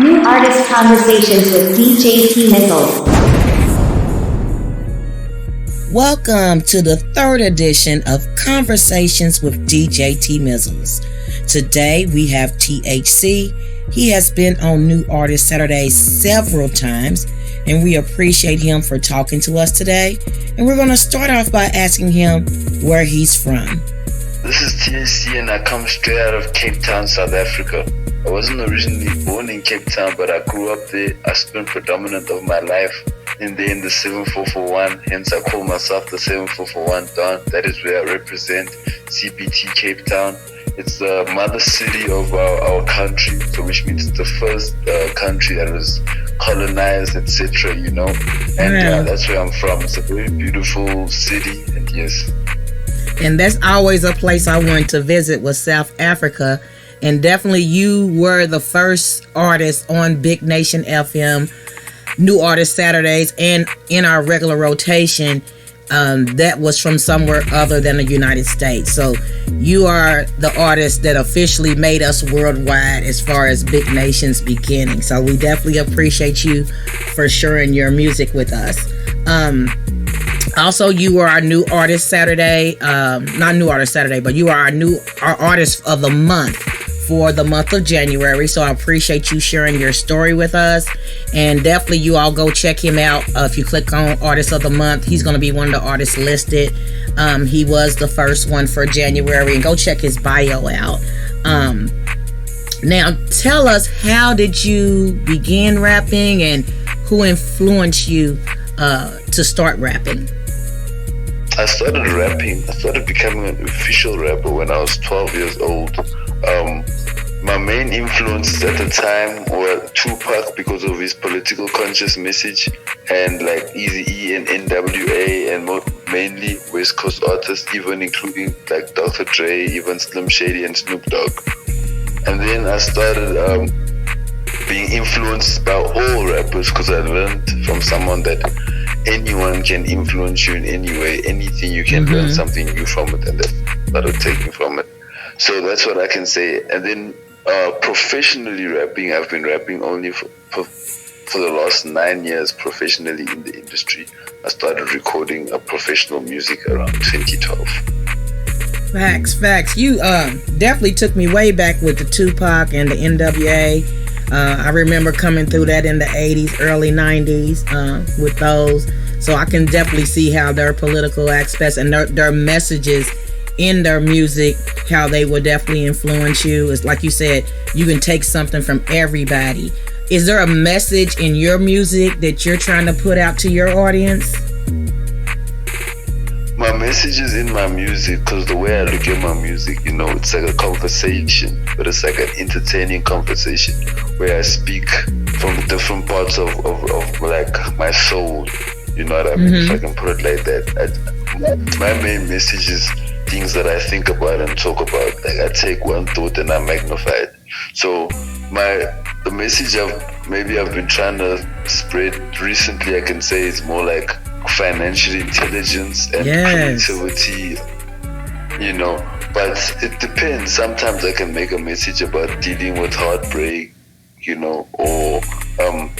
New Artist Conversations with DJ TMizzlez. Welcome to the third edition of Conversations with DJ TMizzlez. Today we have THC. He has been on New Artist Saturdays several times, and we appreciate him for talking to us today. And we're going to start off by asking him where he's from. This is THC and I come straight out of Cape Town, South Africa. I wasn't originally born in Cape Town, but I grew up there. I spent predominant of my life in the 7441, hence I call myself the 7441 Don. That is where I represent CBT Cape Town. It's the mother city of our country, so which means it's the first country that was colonized, etc., you know. And that's where I'm from. It's a very beautiful city, and yes. And that's always a place I wanted to visit, was South Africa. And definitely you were the first artist on BignationFM, New Artist Saturdays, and in our regular rotation that was from somewhere other than the United States. So you are the artist that officially made us worldwide as far as Big Nation's beginning. So we definitely appreciate you for sharing your music with us. Also, you were our New Artist Saturday, not New Artist Saturday, but you are our artist of the month for the month of January. So I appreciate you sharing your story with us. And definitely you all go check him out. If you click on Artist of the Month, he's going to be one of the artists listed. He was the first one for January, and go check his bio out. Now, tell us, how did you begin rapping and who influenced you to start rapping? I started becoming an official rapper when I was 12 years old. My main influences at the time were Tupac because of his political conscious message, and like Eazy-E and NWA, and mainly West Coast artists, even including like Dr. Dre, even Slim Shady and Snoop Dogg. And then I started being influenced by all rappers because I learned from someone that anyone can influence you in any way. Anything you can learn something new from it, and I started taking from it. So that's what I can say. And then professionally rapping, I've been rapping only for the last 9 years professionally in the industry. I started recording professional music around 2012. Facts. You definitely took me way back with the Tupac and the NWA. I remember coming through that in the 80s, early 90s with those. So I can definitely see how their political aspects and their messages in their music, how they will definitely influence you. It's like you said, you can take something from everybody. Is there a message in your music that you're trying to put out to your audience? My message is in my music because the way I look at my music, you know, it's like a conversation, but it's like an entertaining conversation where I speak from different parts of like my soul. You know what I mean? If I can put it like that. My main message is things that I think about and talk about. Like I take one thought and I magnify it. So the message I've been trying to spread recently, I can say, is more like financial intelligence and creativity, you know. But it depends. Sometimes I can make a message about dealing with heartbreak, you know, or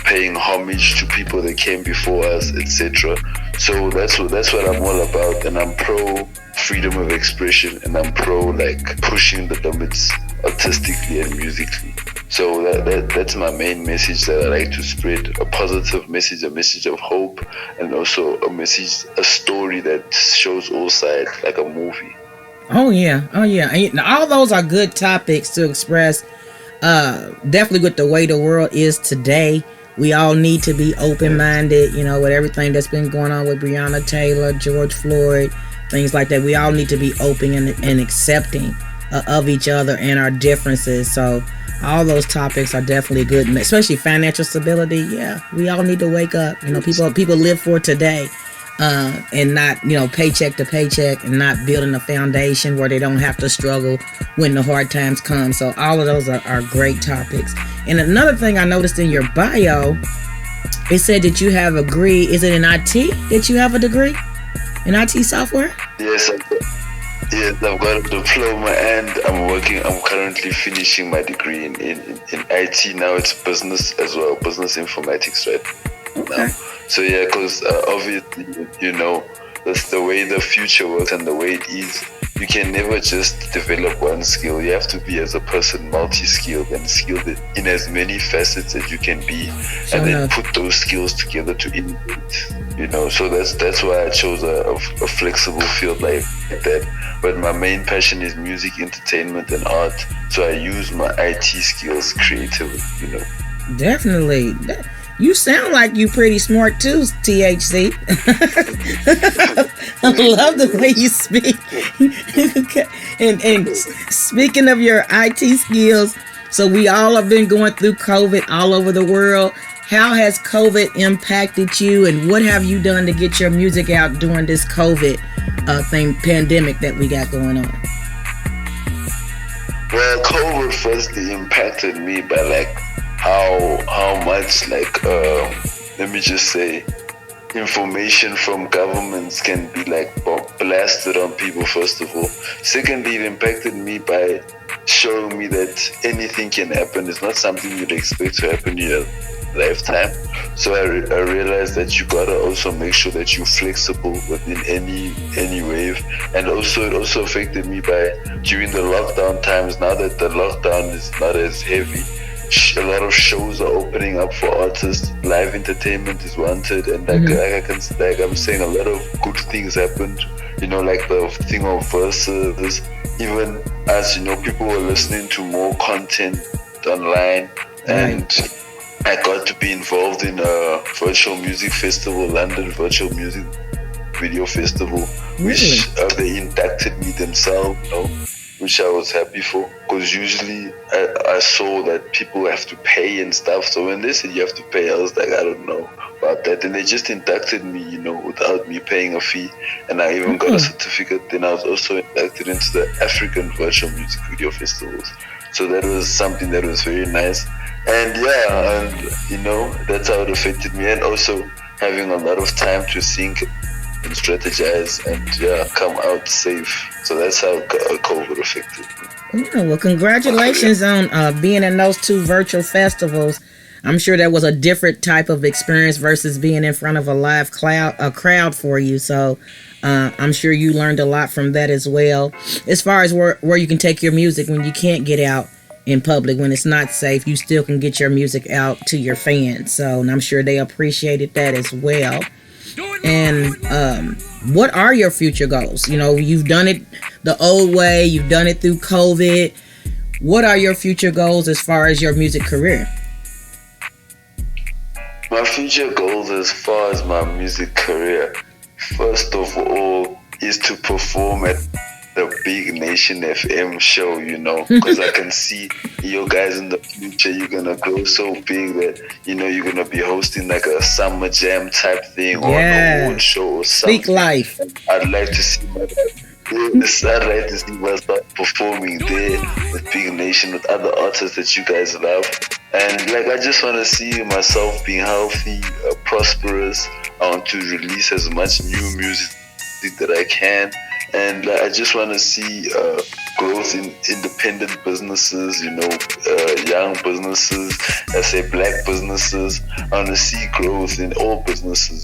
paying homage to people that came before us, etc. So that's what I'm all about, and I'm pro freedom of expression, and I'm pro like pushing the limits artistically and musically. So that's my main message that I like to spread: a positive message, a message of hope, and also a story that shows all sides, like a movie. Oh yeah. And all those are good topics to express. Definitely with the way the world is today, we all need to be open-minded, you know, with everything that's been going on with Breonna Taylor, George Floyd, things like that. We all need to be open and accepting of each other and our differences. So all those topics are definitely good, especially financial stability. Yeah, we all need to wake up. You know, people live for today. And not, you know, paycheck to paycheck, and not building a foundation where they don't have to struggle when the hard times come. So all of those are great topics. And another thing I noticed in your bio, it said that you have a degree. Is it in IT that you have a degree in IT software? Yes, Yes, I've got a diploma and I'm currently finishing my degree in IT now. It's business as well, business informatics right now. So yeah, because obviously, that's the way the future works and the way it is. You can never just develop one skill. You have to be as a person multi-skilled and skilled in as many facets as you can be, and then put those skills together to innovate. So that's why I chose a flexible field like that. But my main passion is music, entertainment, and art. So I use my IT skills creatively. Definitely. You sound like you pretty smart too, THC. I love the way you speak. and speaking of your IT skills, so we all have been going through COVID all over the world. How has COVID impacted you, and what have you done to get your music out during this COVID pandemic that we got going on? Well, COVID firstly impacted me by how much let me just say information from governments can be blasted on people first of all. Secondly, it impacted me by showing me that anything can happen. It's not something you'd expect to happen in your lifetime. So I realized that you gotta also make sure that you're flexible within any wave. And also it also affected me by during the lockdown times. Now that the lockdown is not as heavy, a lot of shows are opening up for artists. Live entertainment is wanted, and I'm saying a lot of good things happened. Like the thing of verses. Even as people were listening to more content online, and I got to be involved in a virtual music festival, London Virtual Music Video Festival, which they inducted me themselves. Which I was happy for, because usually I saw that people have to pay and stuff. So when they said you have to pay, I was like, I don't know about that. And they just inducted me, without me paying a fee. And I even got a certificate. Then I was also inducted into the African Virtual Music Video Festivals. So that was something that was very nice. And that's how it affected me. And also having a lot of time to think and strategize and come out safe. So that's how COVID affected me. Yeah, well, congratulations on being in those two virtual festivals. I'm sure that was a different type of experience versus being in front of a live crowd for you. So I'm sure you learned a lot from that as well. As far as where you can take your music when you can't get out in public, when it's not safe, you still can get your music out to your fans. So, and I'm sure they appreciated that as well. And what are your future goals? You've done it the old way. You've done it through COVID. What are your future goals as far as your music career? My future goals as far as my music career, first of all, is to perform at the BignationFM show, because I can see you guys in the future, you're gonna grow so big that you're gonna be hosting like a summer jam type thing or an award show or something. Speak life. I'd like to see myself performing there with Big Nation, with other artists that you guys love. And I just want to see myself being healthy, prosperous. I want to release as much new music that I can. And I just want to see growth in independent businesses, young businesses, I say black businesses. I want to see growth in all businesses,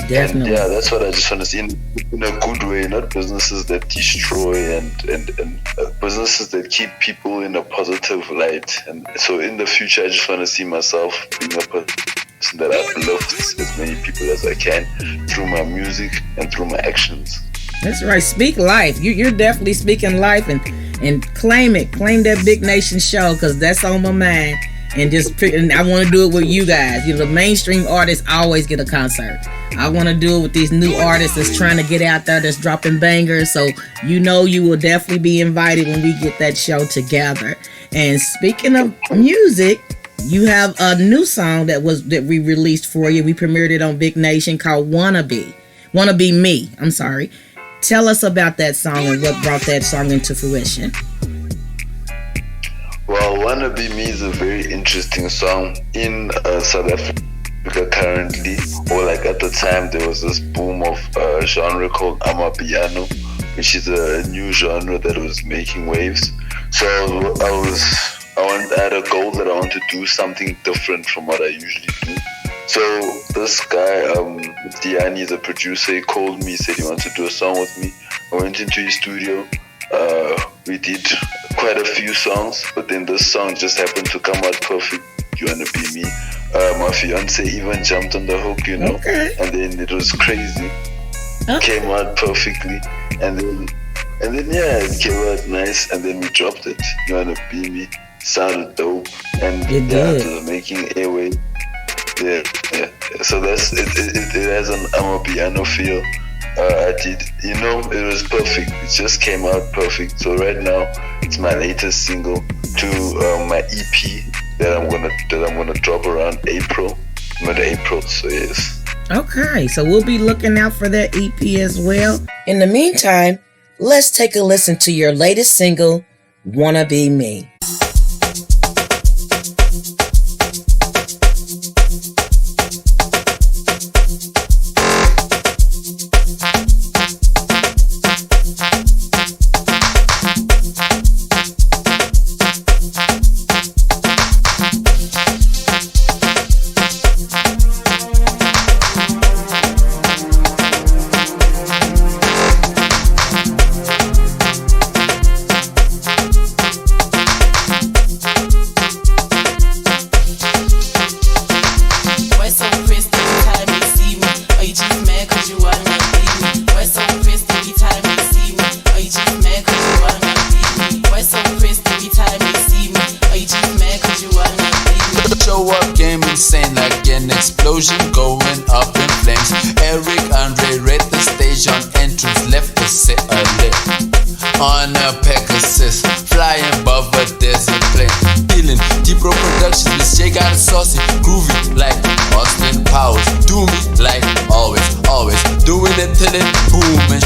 Definitely. And that's what I just want to see in a good way, not businesses that destroy and businesses that keep people in a positive light. And so in the future, I just want to see myself being a person that uplifts as many people as I can through my music and through my actions. That's right. Speak life. You're definitely speaking life, and claim it. Claim that Big Nation show, because that's on my mind. And I want to do it with you guys. The mainstream artists always get a concert. I want to do it with these new artists that's trying to get out there, that's dropping bangers. So you will definitely be invited when we get that show together. And speaking of music, you have a new song that we released for you. We premiered it on Big Nation called Wanna Be Me. I'm sorry. Tell us about that song and what brought that song into fruition. Well, Wanna Be Me is a very interesting song in South Africa currently, or at the time there was this boom of a genre called Amapiano, which is a new genre that was making waves. So I had a goal that I want to do something different from what I usually do. So this guy, Diani, the producer, he called me, said he wants to do a song with me. I went into his studio. We did quite a few songs, but then this song just happened to come out perfect. You Wanna Be Me. My fiance even jumped on the hook, you know, and then it was crazy. Came out perfectly, and then yeah, it came out nice, and then we dropped it. You Wanna Be Me sounded dope, and it was making airway. Yeah. So that's it. It has an Amapiano feel. I did, you know, it was perfect. It just came out perfect. So right now, it's my latest single to my EP that I'm gonna drop around April, mid-April. So yes. Okay, so we'll be looking out for that EP as well. In the meantime, let's take a listen to your latest single, Wanna Be Me. Going up in flames. Eric Andre read the stage on entrance, left to sit a lit on a Pegasus, flying above a desert plain. Feeling Deep Row Productions, Miss J got it saucy, groovy like Austin Powers. Do me like always, doing it till it booming.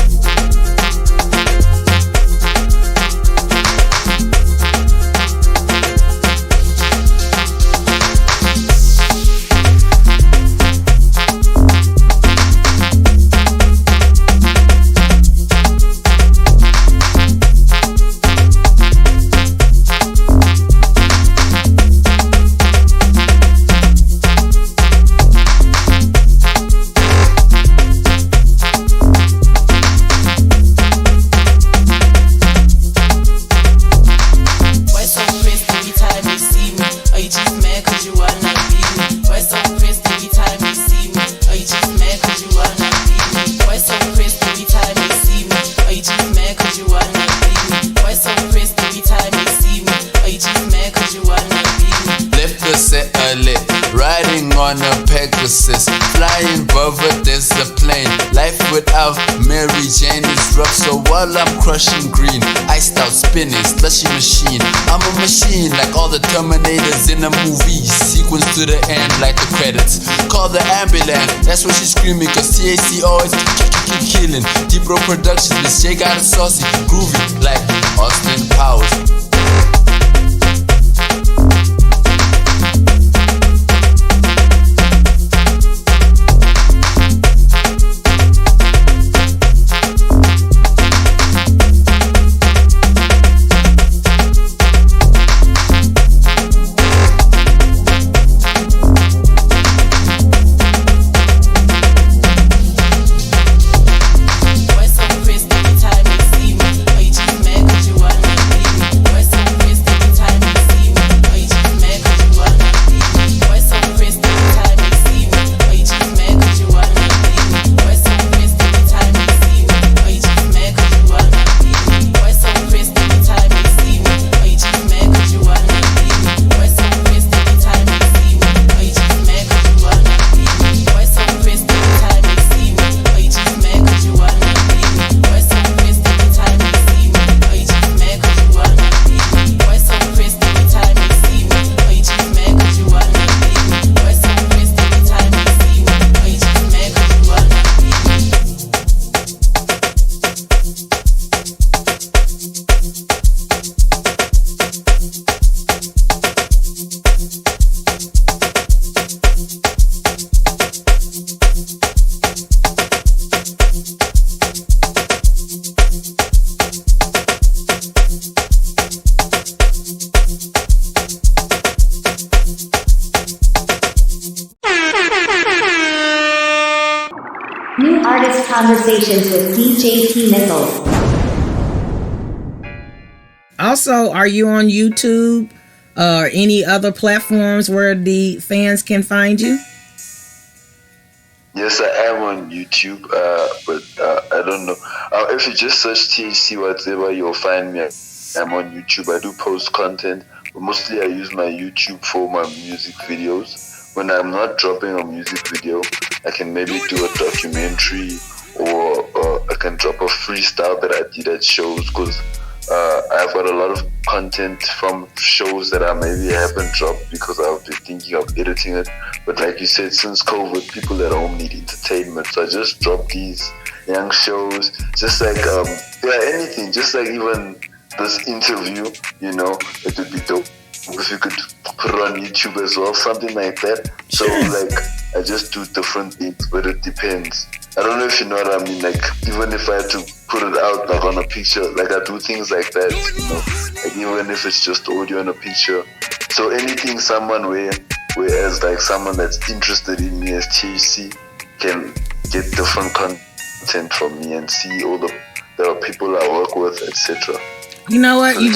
Flying above a desert plane. Life without Mary Jane is rough, so while I'm crushing green, iced out spinning, slushy machine. I'm a machine like all the Terminators in the movie. Sequence to the end like the credits. Call the ambulance, that's what she's screaming, cause THC always killing. Deep Row Productions, Miss J got it saucy, groovy like Austin Powers. Why so pressed every time you see me? Are you just mad cause you wanna be me? Conversations with DJ TMizzlez. Also, are you on YouTube or any other platforms where the fans can find you? Yes, I am on YouTube, but I don't know. If you just search THC Watseba, you'll find me. I'm on YouTube. I do post content, but mostly I use my YouTube for my music videos. When I'm not dropping a music video, I can maybe do a documentary, or I can drop a freestyle that I did at shows, because I've got a lot of content from shows that I maybe haven't dropped because I've been thinking of editing it. But like you said, since COVID, people at home need entertainment, so I just drop these young shows, just like anything, just like even this interview, it would be dope if you could put it on YouTube as well, something like that. So like I just do different things, but it depends. I don't know if you know what I mean. Like even if I had to put it out like on a picture, like I do things like that, like even if it's just audio and a picture. So anything someone whereas like someone that's interested in me as THC can get different content from me and see all the people I work with, etc. You know what? You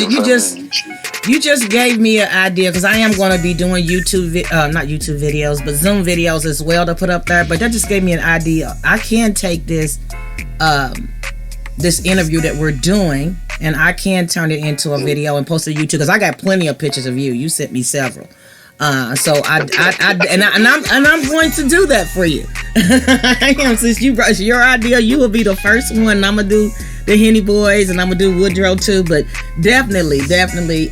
just gave me an idea, because I am going to be doing not YouTube videos, but Zoom videos as well to put up there. But that just gave me an idea. I can take this this interview that we're doing, and I can turn it into a video and post it to YouTube, because I got plenty of pictures of you. You sent me several. So I'm going to do that for you. I am, since it's your idea, you will be the first one. I'm gonna do the Henny Boys, and I'm gonna do Woodrow too. But definitely,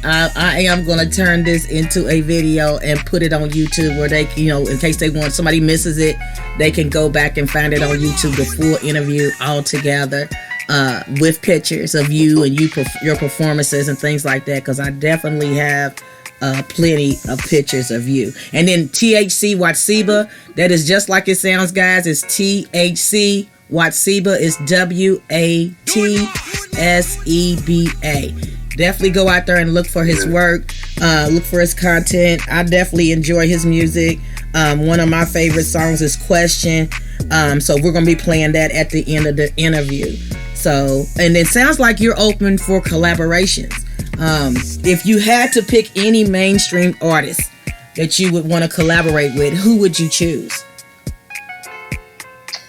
I am gonna turn this into a video and put it on YouTube, where they, in case somebody misses it, they can go back and find it on YouTube, the full interview all together, with pictures of you and your performances and things like that. Because I definitely have plenty of pictures of you. And then THC Watseba, that is just like it sounds, guys. It's THC Watseba. It's WATSEBA. Definitely go out there and look for his work, look for his content. I definitely enjoy his music. One of my favorite songs is Question. So we're gonna be playing that at the end of the interview. So, and it sounds like you're open for collaborations. If you had to pick any mainstream artist that you would want to collaborate with, who would you choose?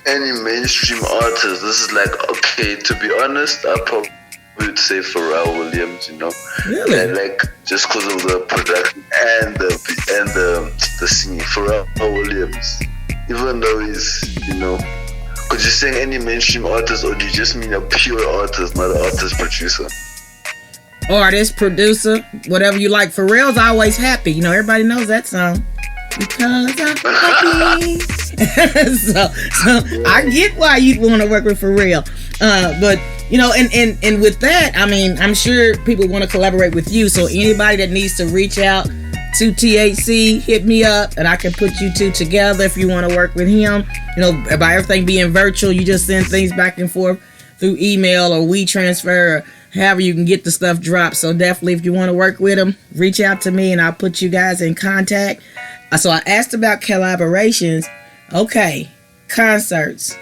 Any mainstream artist? This is like, okay, to be honest, I probably would say Pharrell Williams, Really? And like just because of the production and the singing. Pharrell Williams, even though he's, could you sing any mainstream artist, or do you just mean a pure artist, not an artist producer? Artist, producer, whatever you like. Pharrell's Always Happy. Everybody knows that song. Because I'm happy. so I get why you'd want to work with Pharrell. But, and with that, I mean, I'm sure people want to collaborate with you. So anybody that needs to reach out to THC, hit me up, and I can put you two together if you want to work with him. By everything being virtual, you just send things back and forth through email or WeTransfer, or however you can get the stuff dropped. So definitely, if you want to work with them, reach out to me and I'll put you guys in contact. So I asked about collaborations. Okay, concerts.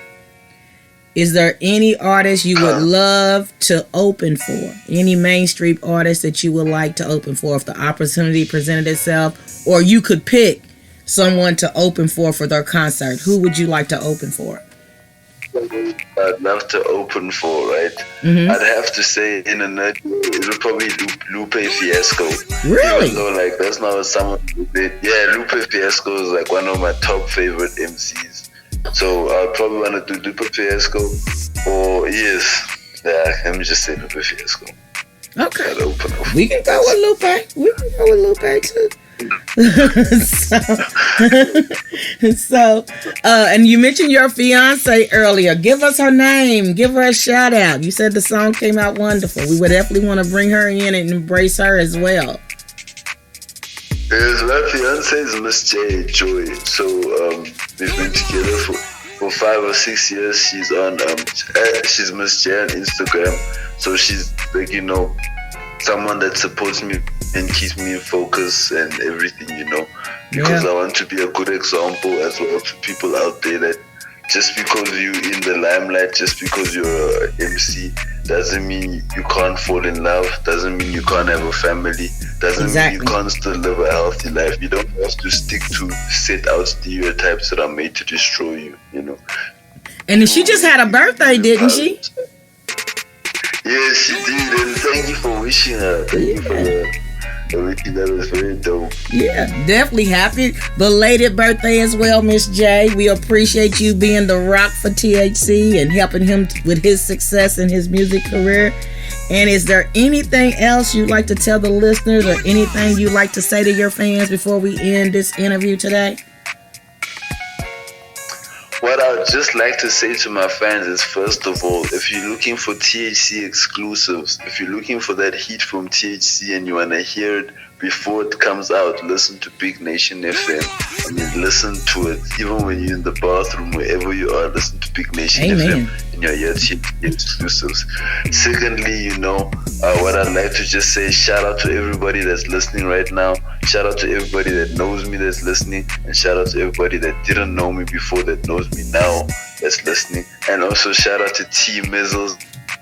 Is there any artist you would love to open for? Any mainstream artist that you would like to open for if the opportunity presented itself? Or you could pick someone to open for their concert. Who would you like to open for? I'd love to open for, right? Mm-hmm. I'd have to say, in a nutshell, it would probably Lupe Fiasco. Really? Even though, like, that's not what someone did. Yeah, Lupe Fiasco is like one of my top favorite MCs. So I'd probably want to do Lupe Fiasco, or let me just say Lupe Fiasco. Okay. We can go with Lupe too. And you mentioned your fiance earlier. Give us her name. Give her a shout out. You said the song came out wonderful. We would definitely want to bring her in and embrace her as well. Yes, my fiance is Miss J Joy. So we've been together for 5 or 6 years. She's on she's Miss J on Instagram. So she's like, someone that supports me and keeps me in focus and everything, because I want to be a good example as well to people out there that just because you're in the limelight, just because you're an MC, doesn't mean you can't fall in love, doesn't mean you can't have a family, doesn't mean you can't still live a healthy life. You don't have to stick to set out stereotypes that are made to destroy you, you know. And she just had a birthday, didn't she? Yes, she did, and thank you for wishing her. Thank you for everything. That was very dope. Yeah, definitely happy belated birthday as well, Miss J. We appreciate you being the rock for THC and helping him with his success in his music career. And is there anything else you'd like to tell the listeners or anything you'd like to say to your fans before we end this interview today? What I would just like to say to my fans is, first of all, if you're looking for THC exclusives, if you're looking for that heat from THC and you want to hear it before it comes out, listen to Big Nation FM. I mean, listen to it. Even when you're in the bathroom, wherever you are, listen to Big Nation FM and you're here to hear exclusives. Secondly, you know, what I'd like to just say, shout out to everybody that's listening right now. Shout out to everybody that knows me that's listening, and shout out to everybody that didn't know me before that knows me now that's listening. And also shout out to TMizzlez,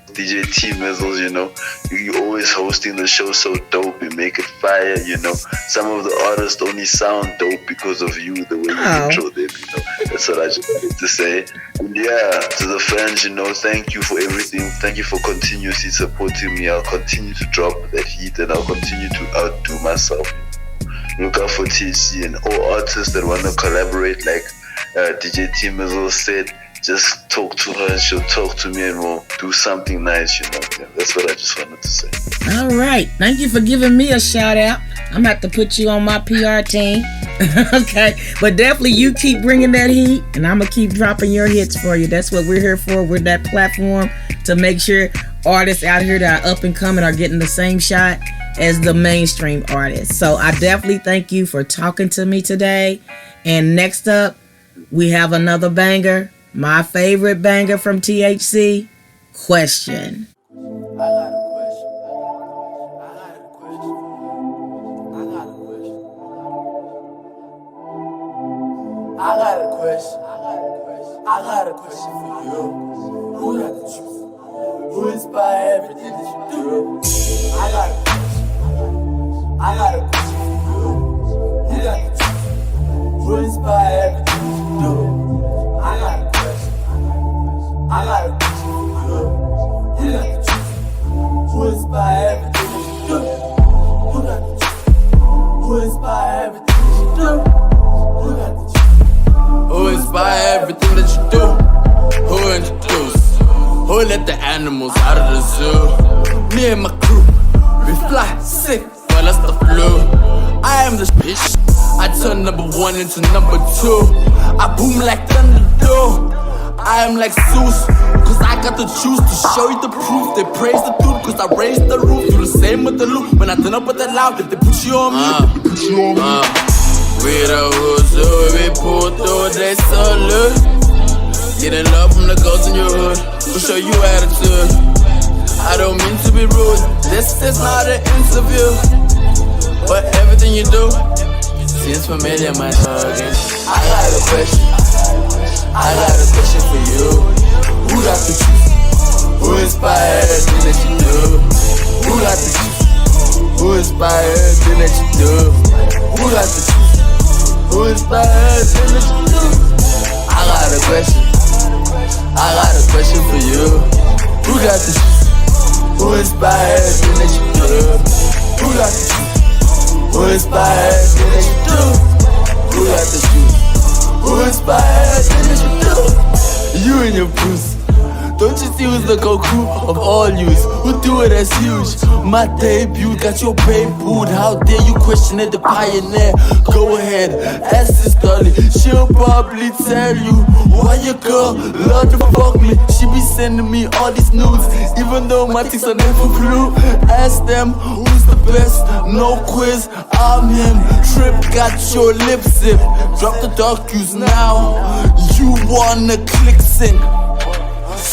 DJ TMizzlez, you know. You always hosting the show so dope, you make it fire, you know. Some of the artists only sound dope because of you, the way you intro them, you know. That's what I just wanted to say. And yeah, to the fans, you know, thank you for everything. Thank you for continuously supporting me. I'll continue to drop that heat and I'll continue to outdo myself. Look out for THC and all artists that want to collaborate, like DJ TMizzlez said. Just talk to her and she'll talk to me and we'll do something nice, you know. Yeah, that's what I just wanted to say. All right. Thank you for giving me a shout out. I'm going to have to put you on my PR team. Okay. But definitely you keep bringing that heat and I'm going to keep dropping your hits for you. That's what we're here for. We're that platform to make sure artists out here that are up and coming are getting the same shot as the mainstream artists. So I definitely thank you for talking to me today. And next up, we have another banger. My favorite banger from THC, Question. I got a question. For you. Who got the truth? Who inspire everything that you do? I got a question for you. Who got the truth? Who inspire everything that you do? I got a question for you. Who got the truth? Who inspire everything that you do? Who got the truth? Who inspire everything that you do? Who got the truth? Who inspire everything that you do? Who introduce? Who let the animals out of the zoo? Me and my crew, we fly sick, well that's the flu. I am the bitch. I turn number one into number two. I boom like thunder do. I am like Zeus, cause I got the juice to show you the proof. They praise the dude cause I raised the roof. Do the same with the loop. When I turn up with the loud, they put you on me. We the who's who, we pull through, they salute. Getting love from the girls in your hood, we'll show you attitude. I don't mean to be rude, this is not an interview, but everything you do seems familiar, my dog. I got a question. I got a question for you. Who got the truth? Who inspired everything that you do? Who got the truth? Who inspired everything that you do? Who got the truth? Who inspired everything that you do? I got a question. I got a question for you. Who got the truth? Who inspired everything that you do? Who got the truth? Who inspired everything that you do? Who got the truth? Who inspired everything that you do? You and your pussy. Don't you see who's the Goku of all yous? Who do it as huge? My debut got your babe booed. How dare you question it, the pioneer? Go ahead, ask this dolly. She'll probably tell you why your girl love to fuck me. She be sending me all these nudes, even though my ticks are never blue. Ask them who's the best, no quiz, I'm him. Trip got your lip zip. Drop the dark cues now. You wanna click sync.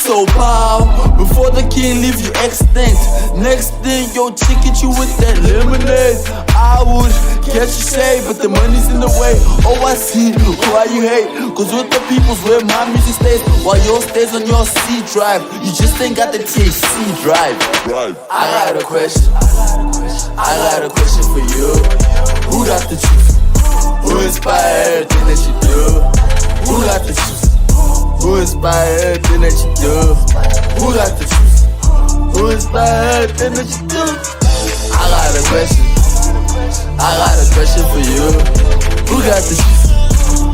So pow, before the king leave you extinct. Next thing, your chick hit you with that lemonade. I would catch you shade, but the money's in the way. Oh, I see why you hate. Cause with the people's where my music stays, while yours stays on your C drive. You just ain't got the THC drive. I got a question. I got a question for you. Who got the truth? Who inspired everything that you do? Who got the truth? Who inspired everything that you do? Who got the truth? Who inspired everything that you do? I got a question. I got a question for you. Who got the truth?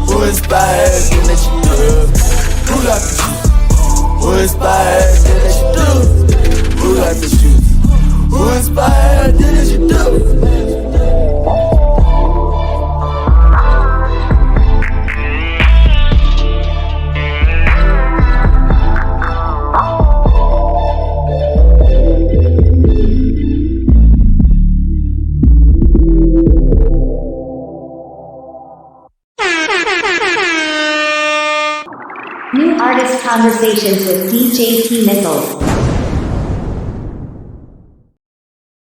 Who inspired everything that you do? Who got the truth? Who inspired everything that you do? Who got the truth? Who inspired everything that you do? New artist conversations with DJ TMizzlez.